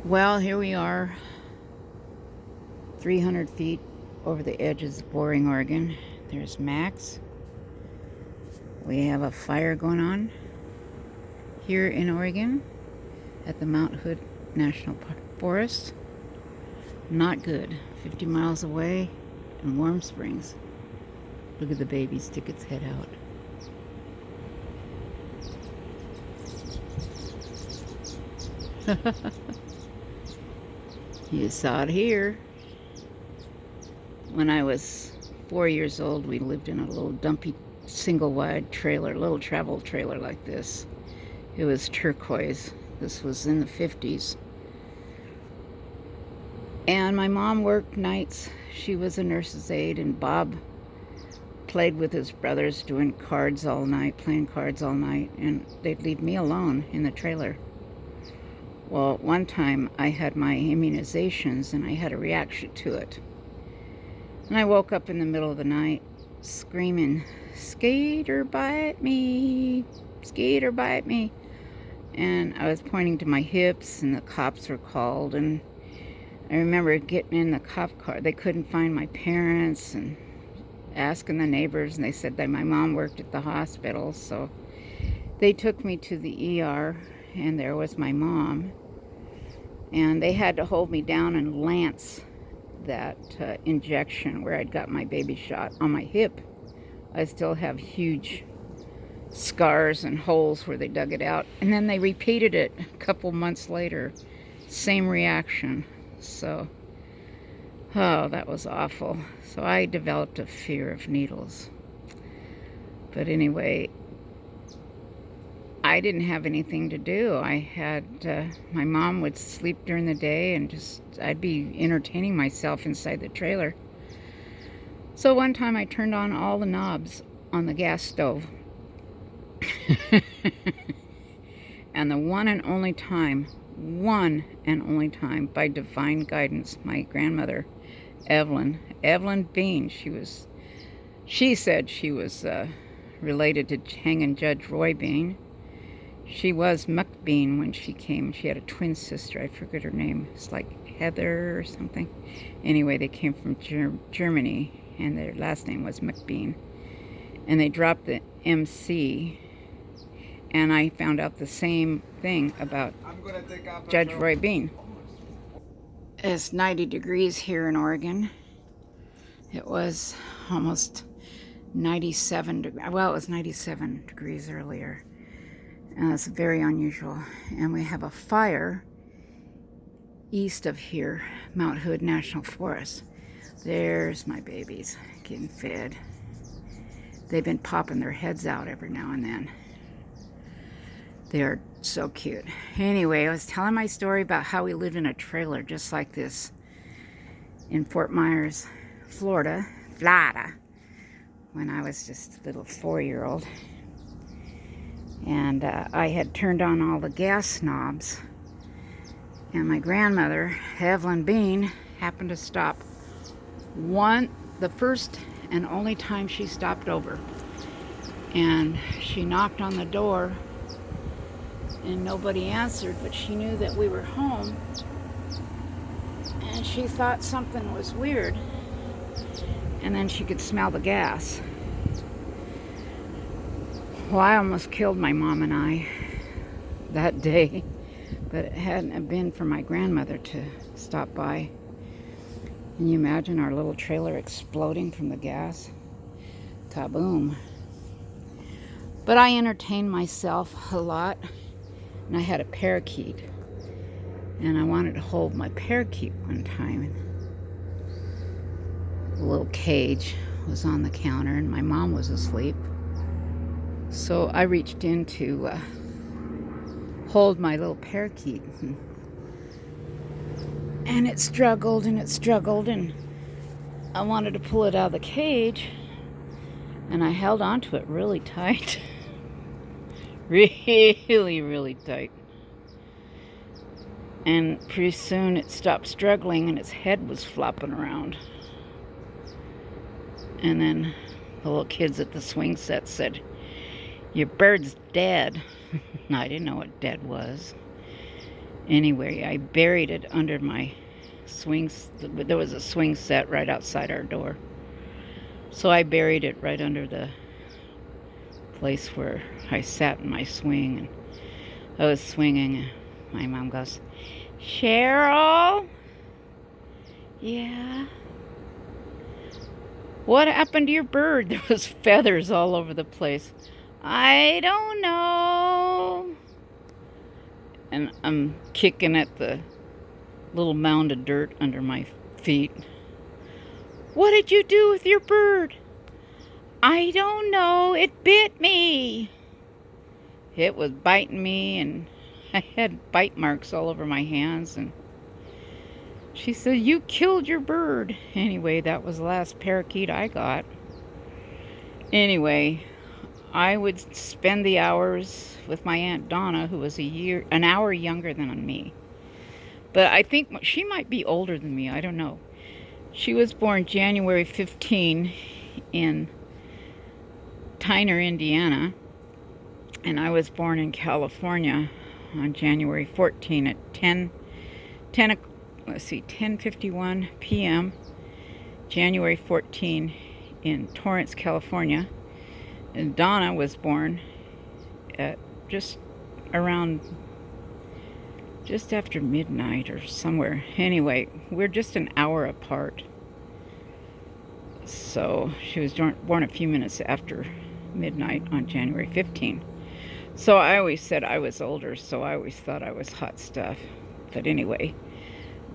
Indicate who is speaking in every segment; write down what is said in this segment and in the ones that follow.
Speaker 1: Well, here we are, 300 feet over the edges of Boring, Oregon. There's Max. We have a fire going on here in Oregon at the Mount Hood National Forest. Not good. 50 miles away in Warm Springs. Look at the baby stick its head out. You saw it here. When I was 4 years old, we lived in a little dumpy single-wide trailer, little travel trailer like this. It was turquoise. This was in the 50s. And my mom worked nights. She was a nurse's aide, and Bob played with his brothers doing cards all night, playing cards all night, and they'd leave me alone in the trailer. Well, one time I had my immunizations and I had a reaction to it. And I woke up in the middle of the night screaming, "Skater, bite me! Skater, bite me!" And I was pointing to my hips, and the cops were called. And I remember getting in the cop car. They couldn't find my parents, and asking the neighbors, and they said that my mom worked at the hospital. So they took me to the ER, and there was my mom. And they had to hold me down and lance that injection where I'd got my baby shot on my hip. I still have huge scars and holes where they dug it out. And then they repeated it a couple months later. Same reaction. So, oh, that was awful. So I developed a fear of needles. But anyway, I didn't have anything to do. I had, my mom would sleep during the day, and I'd be entertaining myself inside the trailer. So one time I turned on all the knobs on the gas stove. And the one and only time, by divine guidance, my grandmother, Evelyn Bean, she said she was related to hanging Judge Roy Bean. She was Muck Bean when she came. She had a twin sister. I forget her name. It's like Heather or something. Anyway, they came from Germany, and their last name was McBean. And they dropped the MC, and I found out the same thing about Judge Roy Bean. It's 90 degrees here in Oregon. It was almost 97 degrees. Well, it was 97 degrees earlier. And it's very unusual. And we have a fire east of here, Mount Hood National Forest. There's my babies getting fed. They've been popping their heads out every now and then. They're so cute. Anyway, I was telling my story about how we lived in a trailer just like this in Fort Meyers, Florida, when I was just a little 4-year-old. And I had turned on all the gas knobs. And my grandmother, Evelyn Bean, happened to stop the first and only time she stopped over. And she knocked on the door, and nobody answered, but she knew that we were home. And she thought something was weird. And then she could smell the gas. Well, I almost killed my mom and I that day, but it hadn't been for my grandmother to stop by. Can you imagine our little trailer exploding from the gas? Kaboom. But I entertained myself a lot, and I had a parakeet, and I wanted to hold my parakeet one time. The little cage was on the counter, and my mom was asleep. So I reached in to hold my little parakeet. And it struggled, and I wanted to pull it out of the cage. And I held onto it really tight. Really, really tight. And pretty soon it stopped struggling, and its head was flopping around. And then the little kids at the swing set said, "Your bird's dead." I didn't know what dead was. Anyway, I buried it under my swings. There was a swing set right outside our door. So I buried it right under the place where I sat in my swing, and I was swinging, and my mom goes, "Cheryl?" "Yeah." "What happened to your bird?" There was feathers all over the place. "I don't know." And I'm kicking at the little mound of dirt under my feet. "What did you do with your bird?" "I don't know. It bit me." It was biting me, and I had bite marks all over my hands. And she said, "You killed your bird." Anyway, that was the last parakeet I got. Anyway, I would spend the hours with my Aunt Donna, who was an hour younger than me. But I think she might be older than me. I don't know. She was born January 15 in Tyner, Indiana. And I was born in California on January 14 at 10:51 p.m. January 14 in Torrance, California. And Donna was born at just after midnight or somewhere. Anyway, we're just an hour apart. So she was born a few minutes after midnight on January 15. So I always said I was older, so I always thought I was hot stuff. But anyway,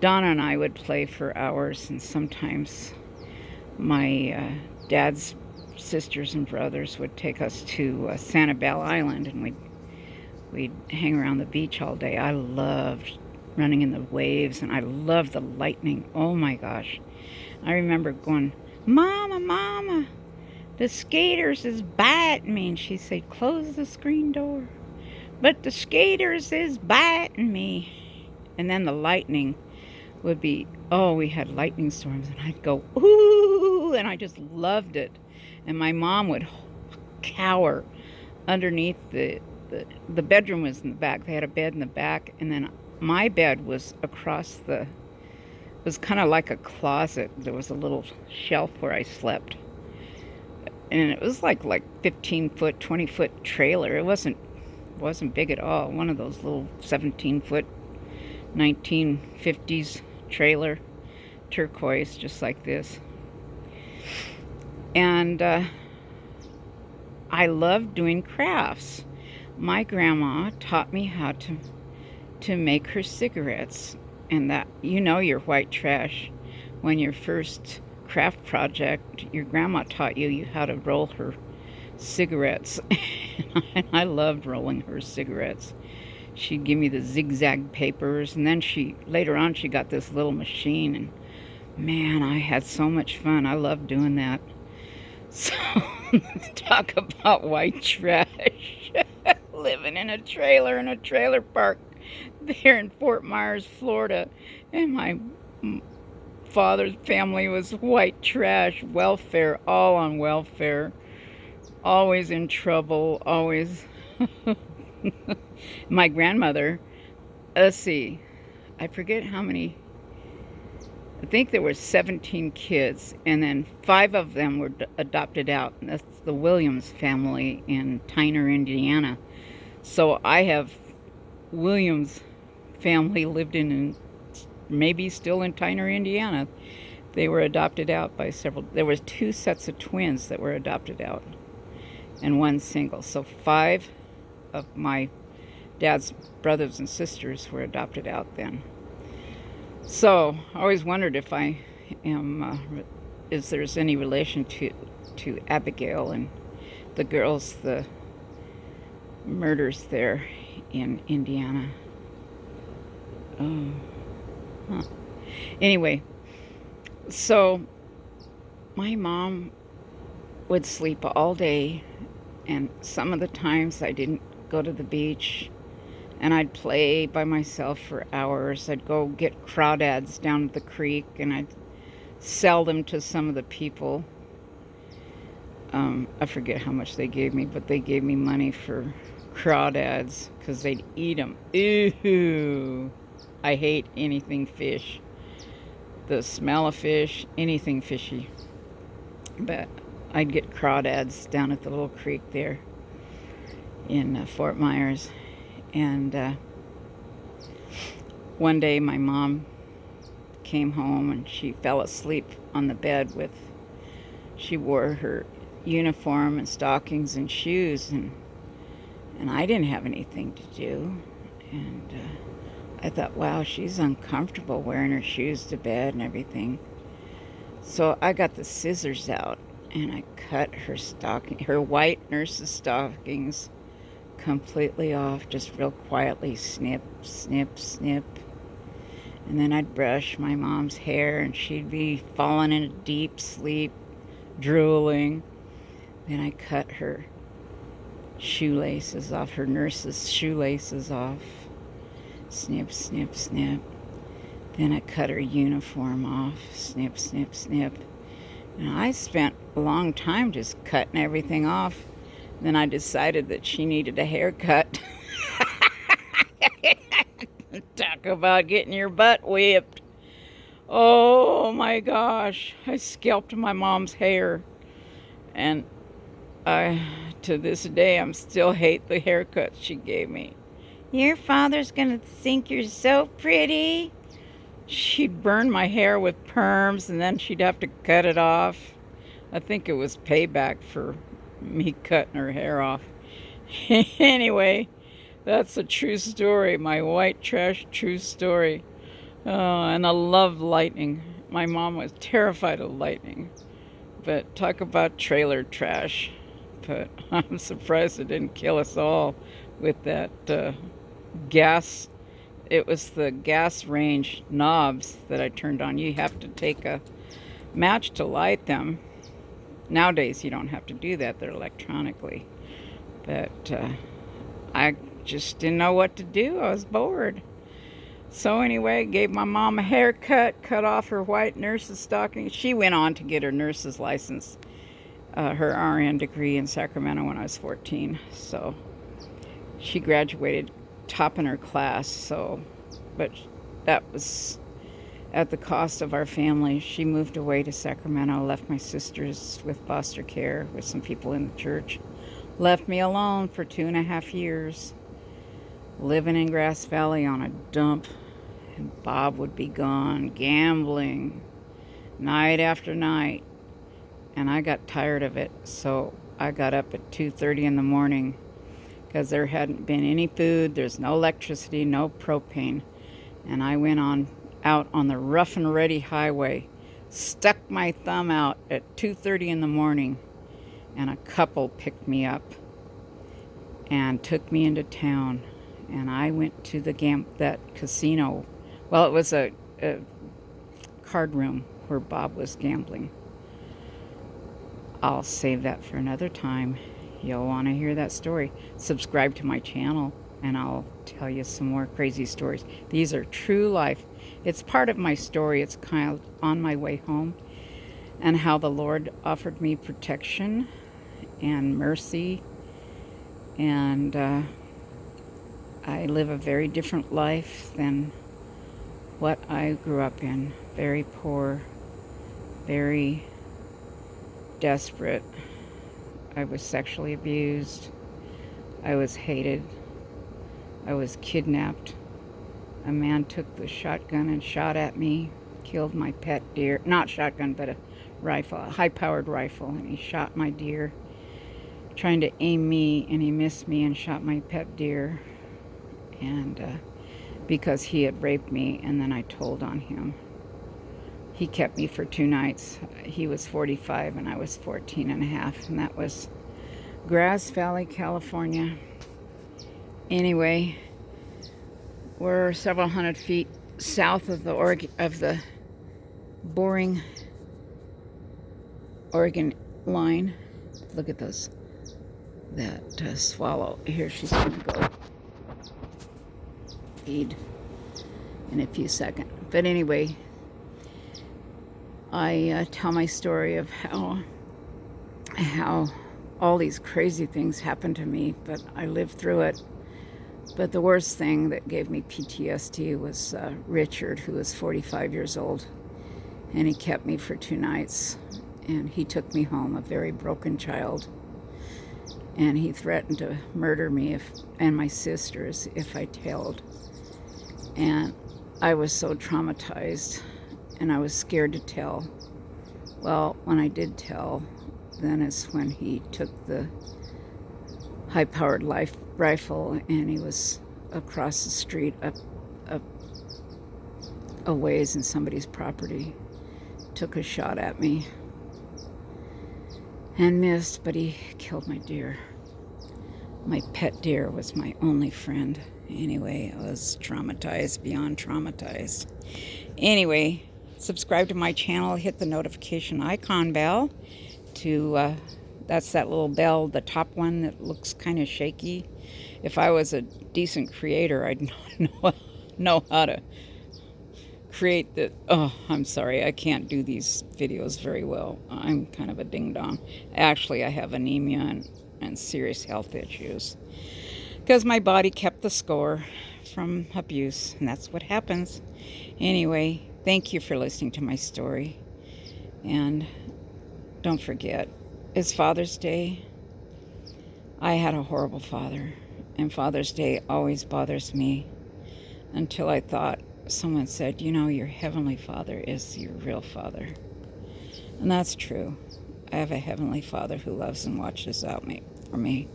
Speaker 1: Donna and I would play for hours, and sometimes my dad's sisters and brothers would take us to Sanibel Island, and we'd hang around the beach all day. I loved running in the waves, and I loved the lightning. Oh my gosh. I remember going, "Mama, Mama, the skaters is biting me." And she said, "Close the screen door." "But the skaters is biting me." And then the lightning would be, we had lightning storms, and I'd go, "Ooh," and I just loved it. And my mom would cower underneath the bedroom was in the back. They had a bed in the back, and then my bed was across it was kind of like a closet. There was a little shelf where I slept. And it was like 15-foot, 20-foot trailer. It wasn't big at all. One of those little 17-foot 1950s trailer, turquoise, just like this. And I loved doing crafts. My grandma taught me how to make her cigarettes, and that, you're white trash when your first craft project, your grandma taught you how to roll her cigarettes. And I loved rolling her cigarettes. She'd give me the zigzag papers, and then later on she got this little machine, and man, I had so much fun. I loved doing that. So talk about white trash. Living in a trailer park there in Fort Meyers, Florida. And my father's family was white trash, welfare, all on welfare. Always in trouble, always. My grandmother, let's see, I forget how many. I think there were 17 kids, and then 5 of them were adopted out. And that's the Williams family in Tyner, Indiana. So I have Williams family lived in and maybe still in Tyner, Indiana. They were adopted out by several. There was 2 sets of twins that were adopted out, and 1 single. So 5 of my dad's brothers and sisters were adopted out then. So I always wondered if I am, is there's any relation to Abigail and the girls, the murders there in Indiana. Oh, huh. Anyway, so my mom would sleep all day, and some of the times I didn't go to the beach, and I'd play by myself for hours. I'd go get crawdads down at the creek, and I'd sell them to some of the people. I forget how much they gave me, but they gave me money for crawdads because they'd eat them. Ooh, I hate anything fish. The smell of fish, anything fishy. But I'd get crawdads down at the little creek there in Fort Myers. And one day my mom came home and she fell asleep on the bed she wore her uniform and stockings and shoes, and I didn't have anything to do. And I thought, wow, she's uncomfortable wearing her shoes to bed and everything. So I got the scissors out and I cut her white nurse's stockings completely off, just real quietly, snip, snip, snip. And then I'd brush my mom's hair and she'd be falling in a deep sleep, drooling. Then I cut her shoelaces off, her nurse's shoelaces off. Snip, snip, snip. Then I cut her uniform off. Snip, snip, snip. And I spent a long time just cutting everything off. Then I decided that she needed a haircut. Talk about getting your butt whipped. Oh my gosh. I scalped my mom's hair. And to this day, I'm still hate the haircut she gave me. Your father's gonna think you're so pretty. She'd burn my hair with perms and then she'd have to cut it off. I think it was payback for me cutting her hair off. Anyway, that's a true story. My white trash true story. And I love lightning. My mom was terrified of lightning. But talk about trailer trash. But I'm surprised it didn't kill us all with that gas. It was the gas range knobs that I turned on. You have to take a match to light them. Nowadays you don't have to do that. They're electronically. But I just didn't know what to do. I was bored. So anyway, gave my mom a haircut, cut off her white nurse's stocking. She went on to get her nurse's license, her RN degree in Sacramento when I was 14. So she graduated top in her class. So, but that was at the cost of our family. She moved away to Sacramento, left my sisters with foster care with some people in the church, left me alone for 2.5 years, living in Grass Valley on a dump. And Bob would be gone, gambling, night after night. And I got tired of it, so I got up at 2:30 in the morning because there hadn't been any food, there's no electricity, no propane. And I went out on the rough and ready highway, stuck my thumb out at 2:30 in the morning, and a couple picked me up and took me into town. And I went to that casino. Well, it was a card room where Bob was gambling. I'll save that for another time. You'll want to hear that story. Subscribe to my channel and I'll tell you some more crazy stories. These are true life. It's part of my story. It's kind of on my way home and how the Lord offered me protection and mercy. And I live a very different life than what I grew up in. Very poor, very desperate. I was sexually abused. I was hated. I was kidnapped. A man took the shotgun and shot at me, killed my pet deer. Not shotgun, but a rifle, a high-powered rifle, and he shot my deer, trying to aim me, and he missed me and shot my pet deer. And because he had raped me, and then I told on him. He kept me for 2 nights. He was 45 and I was 14 and a half, and that was Grass Valley, California. Anyway, we're several hundred feet south of the boring Oregon line. Look at those. That swallow. Here she's going to go feed in a few seconds. But anyway, I tell my story of how all these crazy things happened to me, but I lived through it. But the worst thing that gave me PTSD was Richard, who was 45 years old, and he kept me for 2 nights, and he took me home, a very broken child, and he threatened to murder me and my sisters if I tailed. And I was so traumatized, and I was scared to tell. Well, when I did tell, then is when he took the high-powered rifle, and he was across the street up a ways in somebody's property, took a shot at me and missed, but he killed my deer. My pet deer was my only friend. Anyway, I was traumatized beyond traumatized. Anyway, subscribe to my channel, hit the notification icon bell to that's that little bell, the top one that looks kind of shaky. If I was a decent creator, I'd know how to create the... Oh, I'm sorry, I can't do these videos very well. I'm kind of a ding-dong. Actually, I have anemia and serious health issues because my body kept the score from abuse, and that's what happens. Anyway, thank you for listening to my story, and don't forget, it's Father's Day. I had a horrible father, and Father's Day always bothers me until I thought, someone said, you know, your Heavenly Father is your real father. And that's true. I have a Heavenly Father who loves and watches out for me.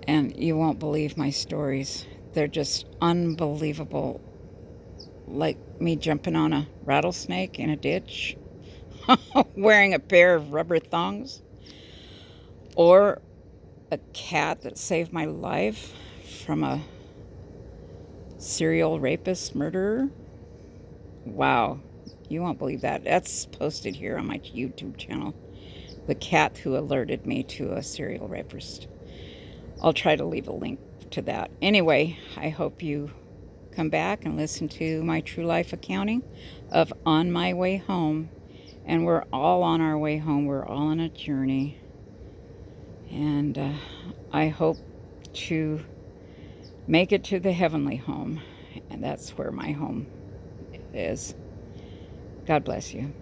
Speaker 1: And you won't believe my stories. They're just unbelievable. Like me jumping on a rattlesnake in a ditch, wearing a pair of rubber thongs, or a cat that saved my life from a serial rapist murderer. Wow, you won't believe that. That's posted here on my YouTube channel. The cat who alerted me to a serial rapist. I'll try to leave a link to that. Anyway, I hope you come back and listen to my true life accounting of On My Way Home. And we're all on our way home. We're all on a journey. And I hope to make it to the heavenly home. And that's where my home is. God bless you.